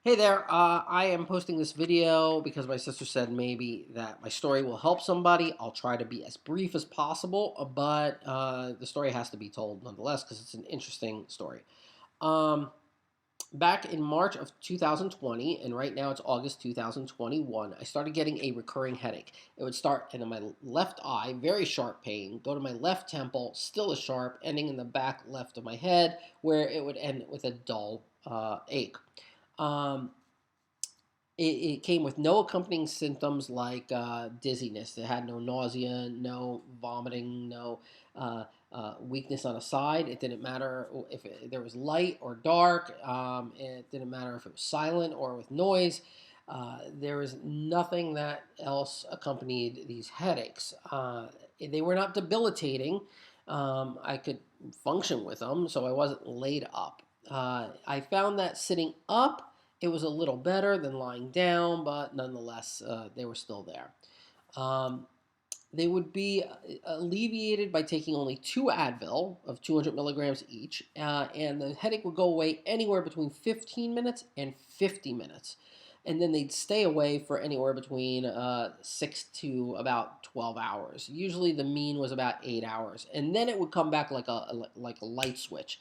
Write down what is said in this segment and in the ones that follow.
Hey there, I am posting this video because my sister said maybe that my story will help somebody. I'll try to be as brief as possible, but the story has to be told nonetheless because it's an interesting story. Um, Back in March of 2020, and right now it's August 2021, I started getting a recurring headache. It would start in my left eye, very sharp pain, go to my left temple, still as sharp, ending in the back left of my head, where it would end with a dull ache. Um, it came with no accompanying symptoms like dizziness. It had no nausea, no vomiting, no weakness on a side. It didn't matter if there was light or dark. It didn't matter if it was silent or with noise. There was nothing that else accompanied these headaches. They were not debilitating. I could function with them, so I wasn't laid up. I found that sitting up it was a little better than lying down, but nonetheless, they were still there. Um, they would be alleviated by taking only two Advil of 200 milligrams each, and the headache would go away anywhere between 15 minutes and 50 minutes. And then they'd stay away for anywhere between 6 to about 12 hours. Usually the mean was about 8 hours. And then it would come back like a light switch.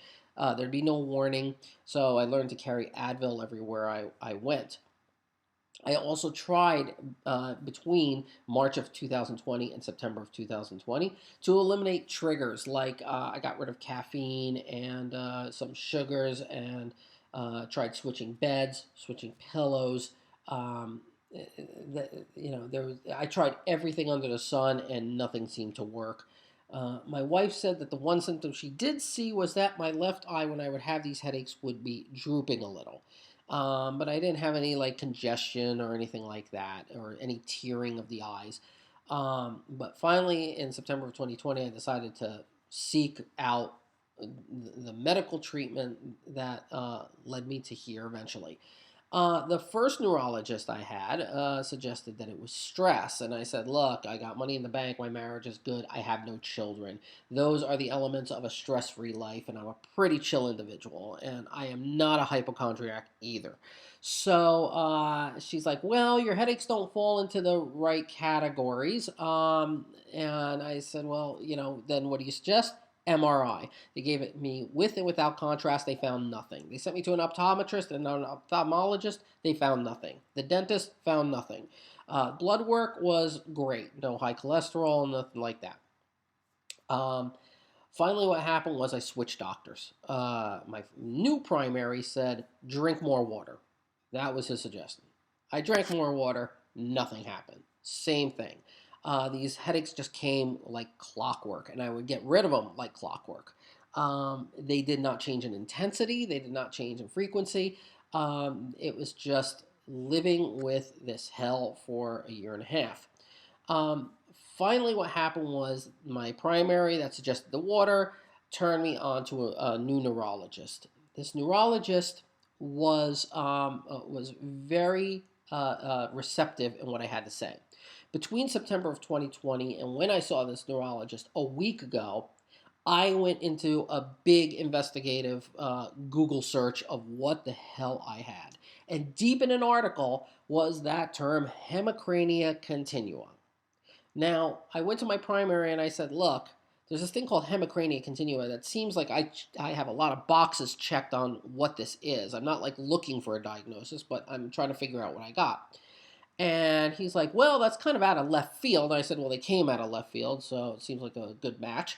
There'd be no warning, so I learned to carry Advil everywhere I went. I also tried between March of 2020 and September of 2020 to eliminate triggers like I got rid of caffeine and some sugars and tried switching beds, switching pillows. Um, I tried everything under the sun and nothing seemed to work. My wife said that the one symptom she did see was that my left eye, when I would have these headaches, would be drooping a little. But I didn't have any like congestion or anything like that, or any tearing of the eyes. But finally, in September of 2020, I decided to seek out the medical treatment that led me to here eventually. The first neurologist I had suggested that it was stress. And I said, look, I got money in the bank. My marriage is good. I have no children. Those are the elements of a stress free life. And I'm a pretty chill individual. And I am not a hypochondriac either. So she's like, well, your headaches don't fall into the right categories. And I said, well, then what do you suggest? MRI. They gave it me with and without contrast. They found nothing. They sent me to an optometrist and an ophthalmologist. They found nothing. The dentist found nothing. Blood work was great. No high cholesterol, nothing like that. Um, Finally, what happened was I switched doctors. My new primary said, drink more water. That was his suggestion. I drank more water, nothing happened. Same thing. These headaches just came like clockwork, and I would get rid of them like clockwork. They did not change in intensity, they did not change in frequency. It was just living with this hell for a year and a half. Um, Finally, what happened was my primary that suggested the water turned me on to a new neurologist. This neurologist was very receptive in what I had to say. Between September of 2020 and when I saw this neurologist a week ago, I went into a big investigative Google search of what the hell I had. And deep in an article was that term Hemicrania continua. Now, I went to my primary and I said, look, there's this thing called Hemicrania continua that seems like I have a lot of boxes checked on what this is. I'm not like looking for a diagnosis, but I'm trying to figure out what I got. And he's like, well, that's kind of out of left field. And I said, well, they came out of left field, so it seems like a good match.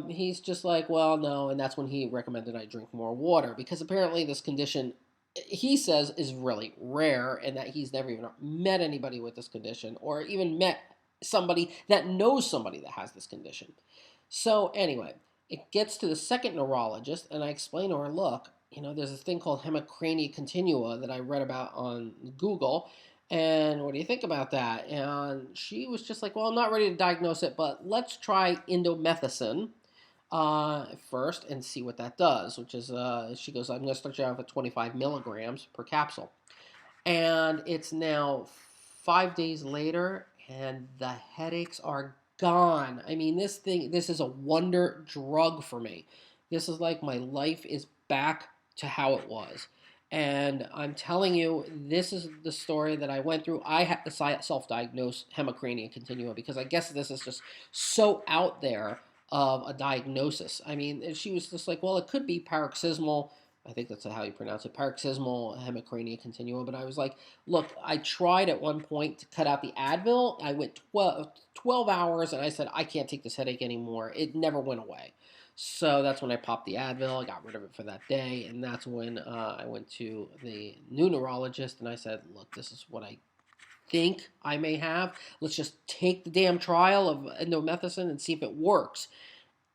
He's just like, well, no. And that's when he recommended I drink more water because apparently this condition, he says, is really rare and that he's never even met anybody with this condition or even met somebody that knows somebody that has this condition. So, anyway, it gets to the second neurologist, and I explain to her, look, there's this thing called hemicrania continua that I read about on Google. And what do you think about that? And she was just like, well, I'm not ready to diagnose it, but let's try indomethacin first and see what that does, which is, she goes, I'm going to start you off at 25 milligrams per capsule. And it's now 5 days later, and the headaches are gone. I mean, this is a wonder drug for me. This is like my life is back to how it was. And I'm telling you, this is the story that I went through. I had to self-diagnose hemicrania continua because I guess this is just so out there of a diagnosis. I mean, and she was just like, well, it could be paroxysmal. I think that's how you pronounce it, paroxysmal hemicrania continua. But I was like, look, I tried at one point to cut out the Advil. I went 12 hours and I said, I can't take this headache anymore. It never went away. So that's when I popped the Advil. I got rid of it for that day, and that's when I went to the new neurologist and I said, "Look, this is what I think I may have. Let's just take the damn trial of endomethacin and see if it works."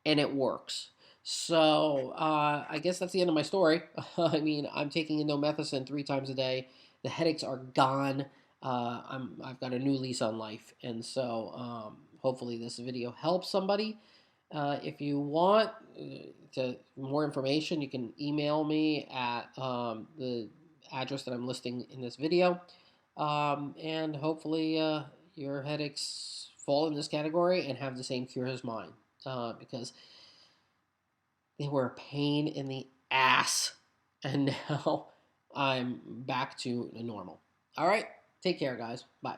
And it works. So I guess that's the end of my story. I mean, I'm taking endomethacin 3 times a day. The headaches are gone. I've got a new lease on life, and so hopefully this video helps somebody. If you want more information, you can email me at the address that I'm listing in this video. And hopefully your headaches fall in this category and have the same cure as mine. Because they were a pain in the ass. And now I'm back to normal. All right. Take care, guys. Bye.